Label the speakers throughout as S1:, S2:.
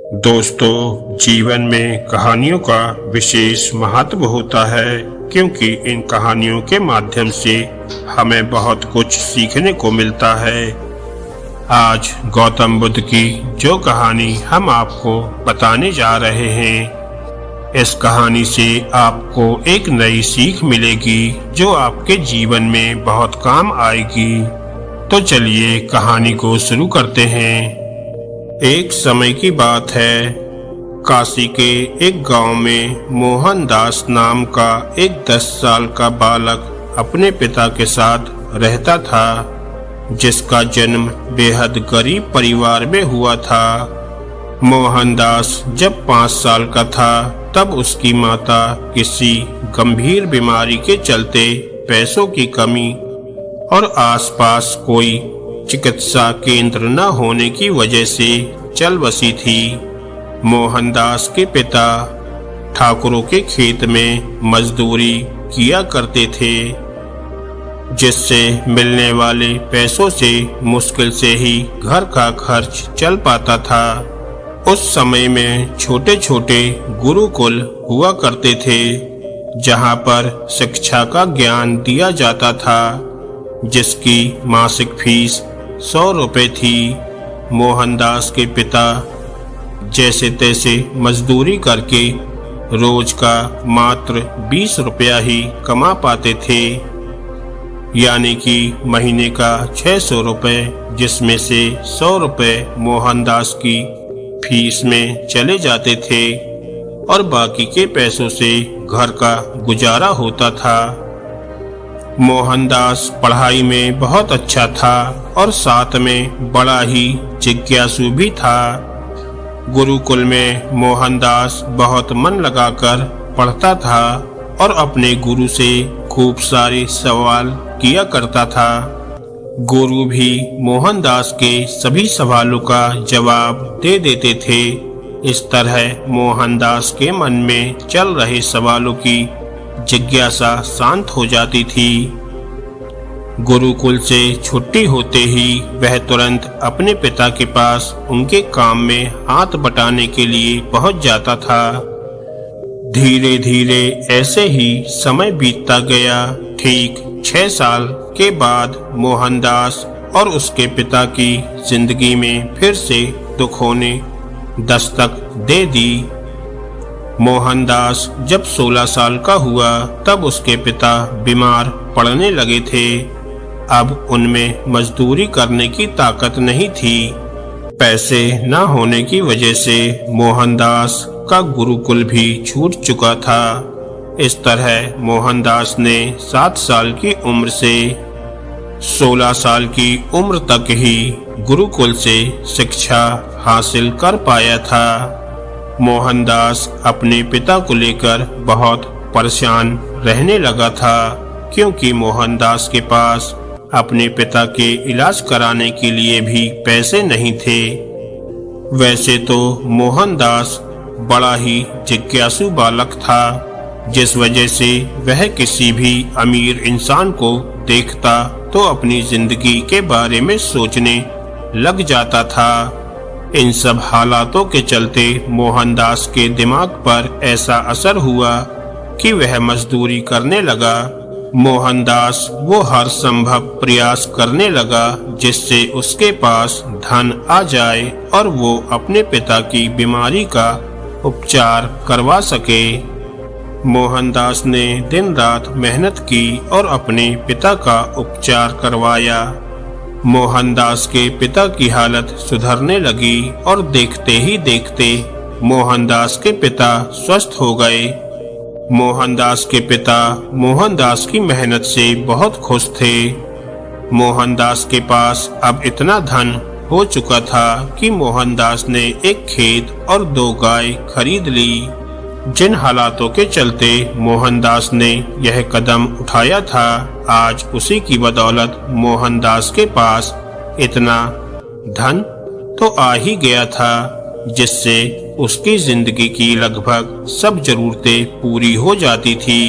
S1: दोस्तों, जीवन में कहानियों का विशेष महत्व होता है क्योंकि इन कहानियों के माध्यम से हमें बहुत कुछ सीखने को मिलता है। आज गौतम बुद्ध की जो कहानी हम आपको बताने जा रहे हैं, इस कहानी से आपको एक नई सीख मिलेगी जो आपके जीवन में बहुत काम आएगी। तो चलिए कहानी को शुरू करते हैं। एक समय की बात है, काशी के एक गांव में मोहनदास नाम का एक 10 साल का बालक अपने पिता के साथ रहता था, जिसका जन्म बेहद गरीब परिवार में हुआ था। मोहनदास जब 5 साल का था तब उसकी माता किसी गंभीर बीमारी के चलते पैसों की कमी और आसपास कोई चिकित्सा केंद्र न होने की वजह से चल बसी थी। मोहनदास के पिता ठाकुरों के खेत में मजदूरी किया करते थे, जिससे मिलने वाले पैसों से मुश्किल से ही घर का खर्च चल पाता था। उस समय में छोटे छोटे गुरुकुल हुआ करते थे, जहां पर शिक्षा का ज्ञान दिया जाता था, जिसकी मासिक फीस 100 रुपए थी। मोहनदास के पिता जैसे तैसे मजदूरी करके रोज का मात्र 20 रुपया ही कमा पाते थे, यानी कि महीने का 600 रुपए, जिसमें से 100 रुपए मोहनदास की फीस में चले जाते थे और बाकी के पैसों से घर का गुजारा होता था। मोहनदास पढ़ाई में बहुत अच्छा था और साथ में बड़ा ही जिज्ञासु भी था। गुरुकुल में मोहनदास बहुत मन लगाकर पढ़ता था और अपने गुरु से खूब सारे सवाल किया करता था। गुरु भी मोहनदास के सभी सवालों का जवाब दे देते थे। इस तरह मोहनदास के मन में चल रहे सवालों की जिज्ञासा शांत हो जाती थी। गुरुकुल से छुट्टी होते ही वह तुरंत अपने पिता के पास उनके काम में हाथ बटाने के लिए पहुंच जाता था। धीरे धीरे ऐसे ही समय बीतता गया। ठीक 6 साल के बाद मोहनदास और उसके पिता की जिंदगी में फिर से दुखों ने दस्तक दे दी। मोहनदास जब 16 साल का हुआ तब उसके पिता बीमार पड़ने लगे थे। अब उनमें मजदूरी करने की ताकत नहीं थी। पैसे न होने की वजह से मोहनदास का गुरुकुल भी छूट चुका था। इस तरह मोहनदास ने 7 साल की उम्र से 16 साल की उम्र तक ही गुरुकुल से शिक्षा हासिल कर पाया था। मोहनदास अपने पिता को लेकर बहुत परेशान रहने लगा था, क्योंकि मोहनदास के पास अपने पिता के इलाज कराने के लिए भी पैसे नहीं थे। वैसे तो मोहनदास बड़ा ही जिज्ञासु बालक था, जिस वजह से वह किसी भी अमीर इंसान को देखता तो अपनी जिंदगी के बारे में सोचने लग जाता था। इन सब हालातों के चलते मोहनदास के दिमाग पर ऐसा असर हुआ कि वह मजदूरी करने लगा। मोहनदास वो हर संभव प्रयास करने लगा जिससे उसके पास धन आ जाए और वो अपने पिता की बीमारी का उपचार करवा सके। मोहनदास ने दिन रात मेहनत की और अपने पिता का उपचार करवाया। मोहनदास के पिता की हालत सुधरने लगी और देखते ही देखते मोहनदास के पिता स्वस्थ हो गए। मोहनदास के पिता मोहनदास की मेहनत से बहुत खुश थे। मोहनदास के पास अब इतना धन हो चुका था कि मोहनदास ने एक खेत और 2 गाय खरीद ली। जिन हालातों के चलते मोहनदास ने यह कदम उठाया था, आज उसी की बदौलत मोहनदास के पास इतना धन तो आ ही गया था, जिससे उसकी जिंदगी की लगभग सब जरूरतें पूरी हो जाती थी।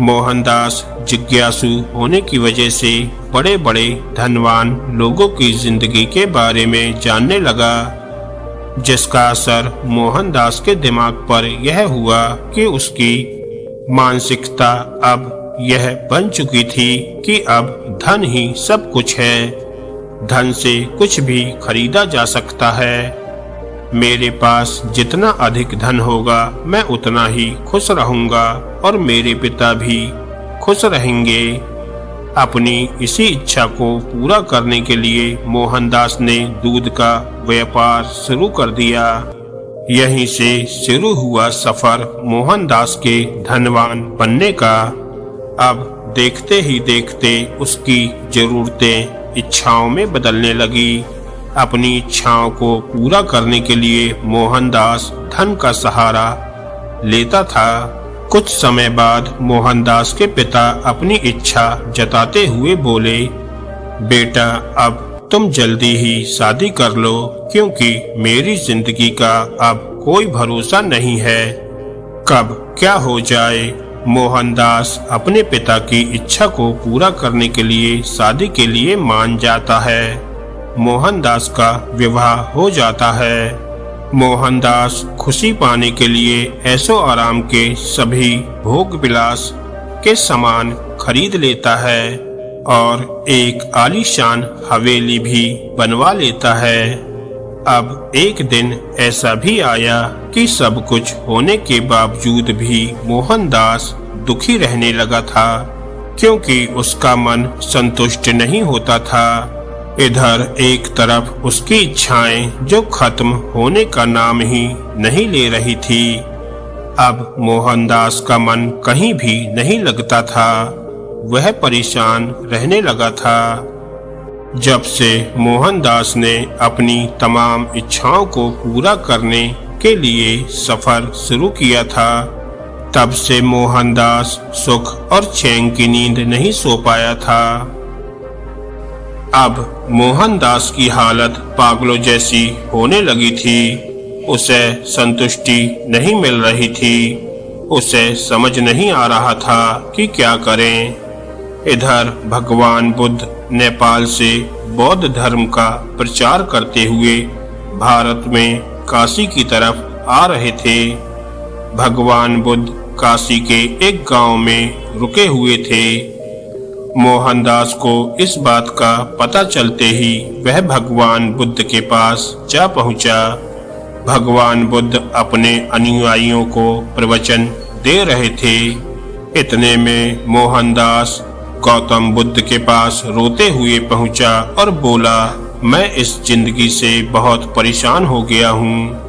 S1: मोहनदास जिज्ञासु होने की वजह से बड़े बड़े धनवान लोगों की जिंदगी के बारे में जानने लगा। जिसका असर मोहनदास के दिमाग पर यह हुआ कि उसकी मानसिकता अब यह बन चुकी थी कि अब धन ही सब कुछ है, धन से कुछ भी खरीदा जा सकता है। मेरे पास जितना अधिक धन होगा मैं उतना ही खुश रहूंगा और मेरे पिता भी खुश रहेंगे। अपनी इसी इच्छा को पूरा करने के लिए मोहनदास ने दूध का व्यापार शुरू कर दिया। यहीं से शुरू हुआ सफर मोहनदास के धनवान बनने का। अब देखते ही देखते उसकी जरूरतें इच्छाओं में बदलने लगी। अपनी इच्छाओं को पूरा करने के लिए मोहनदास धन का सहारा लेता था। कुछ समय बाद मोहनदास के पिता अपनी इच्छा जताते हुए बोले, बेटा अब तुम जल्दी ही शादी कर लो, क्योंकि मेरी जिंदगी का अब कोई भरोसा नहीं है, कब क्या हो जाए। मोहनदास अपने पिता की इच्छा को पूरा करने के लिए शादी के लिए मान जाता है। मोहनदास का विवाह हो जाता है। मोहनदास खुशी पाने के लिए ऐशो आराम के सभी भोग विलास के सामान खरीद लेता है और एक आलीशान हवेली भी बनवा लेता है। अब एक दिन ऐसा भी आया कि सब कुछ होने के बावजूद भी मोहनदास दुखी रहने लगा था, क्योंकि उसका मन संतुष्ट नहीं होता था। इधर एक तरफ उसकी इच्छाएं जो खत्म होने का नाम ही नहीं ले रही थी। अब मोहनदास का मन कहीं भी नहीं लगता था, वह परेशान रहने लगा था। जब से मोहनदास ने अपनी तमाम इच्छाओं को पूरा करने के लिए सफर शुरू किया था, तब से मोहनदास सुख और चैन की नींद नहीं सो पाया था। अब मोहनदास की हालत पागलों जैसी होने लगी थी। उसे संतुष्टि नहीं मिल रही थी। उसे समझ नहीं आ रहा था कि क्या करें। इधर भगवान बुद्ध नेपाल से बौद्ध धर्म का प्रचार करते हुए भारत में काशी की तरफ आ रहे थे। भगवान बुद्ध काशी के एक गांव में रुके हुए थे। मोहनदास को इस बात का पता चलते ही वह भगवान बुद्ध के पास जा पहुंचा। भगवान बुद्ध अपने अनुयायियों को प्रवचन दे रहे थे। इतने में मोहनदास गौतम बुद्ध के पास रोते हुए पहुंचा और बोला, मैं इस जिंदगी से बहुत परेशान हो गया हूँ।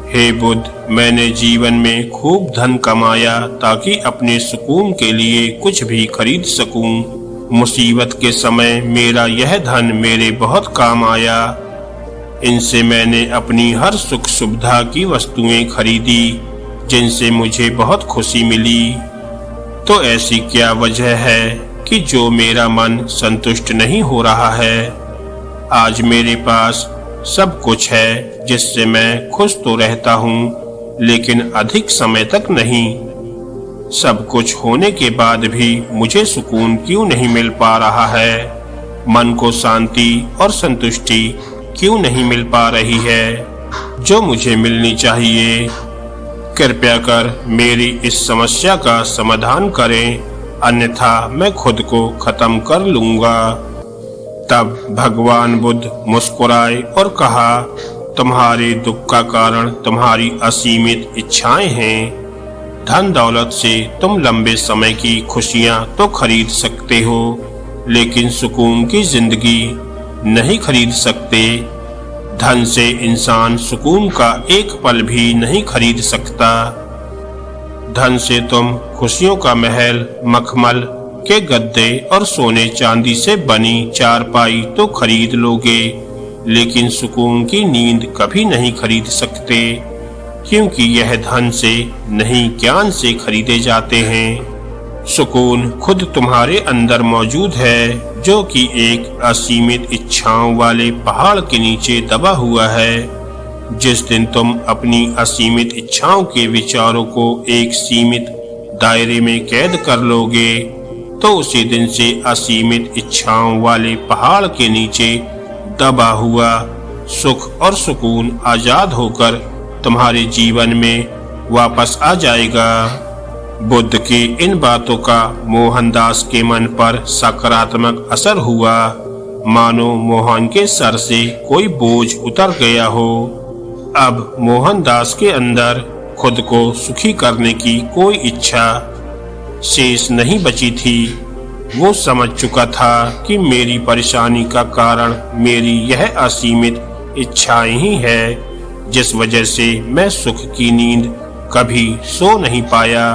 S1: हे बुद्ध, मैंने जीवन में खूब धन कमाया ताकि अपने सुकून के लिए कुछ भी खरीद सकूं। मुसीबत के समय मेरा यह धन मेरे बहुत काम आया। इनसे मैंने अपनी हर सुख सुविधा की वस्तुएं खरीदी, जिनसे मुझे बहुत खुशी मिली। तो ऐसी क्या वजह है कि जो मेरा मन संतुष्ट नहीं हो रहा है? आज मेरे पास सब कुछ है जिससे मैं खुश तो रहता हूँ, लेकिन अधिक समय तक नहीं। सब कुछ होने के बाद भी मुझे सुकून क्यों नहीं मिल पा रहा है? मन को शांति और संतुष्टि क्यों नहीं मिल पा रही है जो मुझे मिलनी चाहिए? कृपया कर मेरी इस समस्या का समाधान करें, अन्यथा मैं खुद को खत्म कर लूंगा। तब भगवान बुद्ध मुस्कुराए और कहा, तुम्हारे दुख का कारण तुम्हारी असीमित इच्छाएं हैं। धन दौलत से तुम लंबे समय की खुशियां तो खरीद सकते हो, लेकिन सुकून की जिंदगी नहीं खरीद सकते। धन से इंसान सुकून का एक पल भी नहीं खरीद सकता। धन से तुम खुशियों का महल, मखमल के गद्दे और सोने चांदी से बनी चारपाई तो खरीद लोगे, लेकिन सुकून की नींद कभी नहीं खरीद सकते, क्योंकि यह धन से नहीं ज्ञान से खरीदे जाते हैं। सुकून खुद तुम्हारे अंदर मौजूद है, जो कि एक असीमित इच्छाओं वाले पहाड़ के नीचे दबा हुआ है। जिस दिन तुम अपनी असीमित इच्छाओं के विचारों को एक सीमित दायरे में कैद कर लोगे, तो उसी दिन से असीमित इच्छाओं वाले पहाड़ के नीचे दबा हुआ सुख और सुकून आजाद होकर तुम्हारे जीवन में वापस आ जाएगा। बुद्ध की इन बातों का मोहनदास के मन पर सकारात्मक असर हुआ। मानो मोहन के सर से कोई बोझ उतर गया हो। अब मोहनदास के अंदर खुद को सुखी करने की कोई इच्छा शेष नहीं बची थी। वो समझ चुका था कि मेरी परेशानी का कारण मेरी यह असीमित इच्छाएं ही है, जिस वजह से मैं सुख की नींद कभी सो नहीं पाया,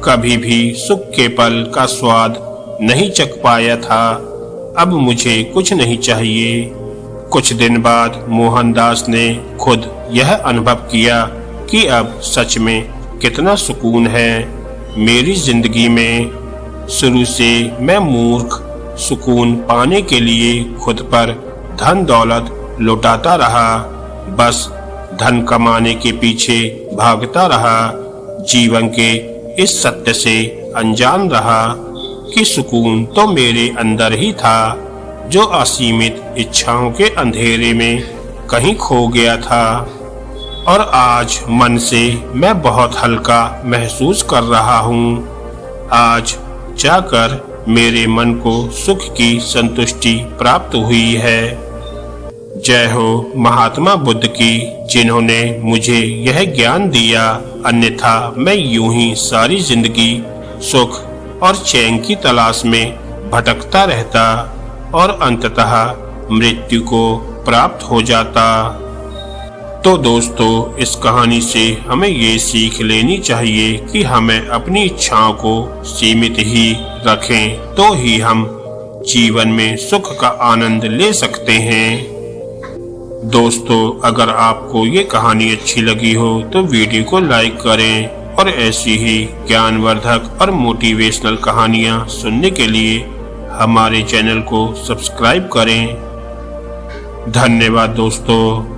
S1: कभी भी सुख के पल का स्वाद नहीं चख पाया था। अब मुझे कुछ नहीं चाहिए। कुछ दिन बाद मोहनदास ने खुद यह अनुभव किया कि अब सच में कितना सुकून है मेरी जिंदगी में। शुरू से मैं मूर्ख सुकून पाने के लिए खुद पर धन दौलत लुटाता रहा, बस धन कमाने के पीछे भागता रहा। जीवन के इस सत्य से अनजान रहा कि सुकून तो मेरे अंदर ही था, जो असीमित इच्छाओं के अंधेरे में कहीं खो गया था। और आज मन से मैं बहुत हल्का महसूस कर रहा हूँ। आज जाकर मेरे मन को सुख की संतुष्टि प्राप्त हुई है। जय हो महात्मा बुद्ध की, जिन्होंने मुझे यह ज्ञान दिया, अन्यथा मैं यूं ही सारी जिंदगी सुख और चैन की तलाश में भटकता रहता और अंततः मृत्यु को प्राप्त हो जाता। तो दोस्तों, इस कहानी से हमें ये सीख लेनी चाहिए कि हमें अपनी इच्छाओं को सीमित ही रखें, तो ही हम जीवन में सुख का आनंद ले सकते हैं। दोस्तों, अगर आपको ये कहानी अच्छी लगी हो तो वीडियो को लाइक करें और ऐसी ही ज्ञानवर्धक और मोटिवेशनल कहानियाँ सुनने के लिए हमारे चैनल को सब्सक्राइब करें। धन्यवाद दोस्तों।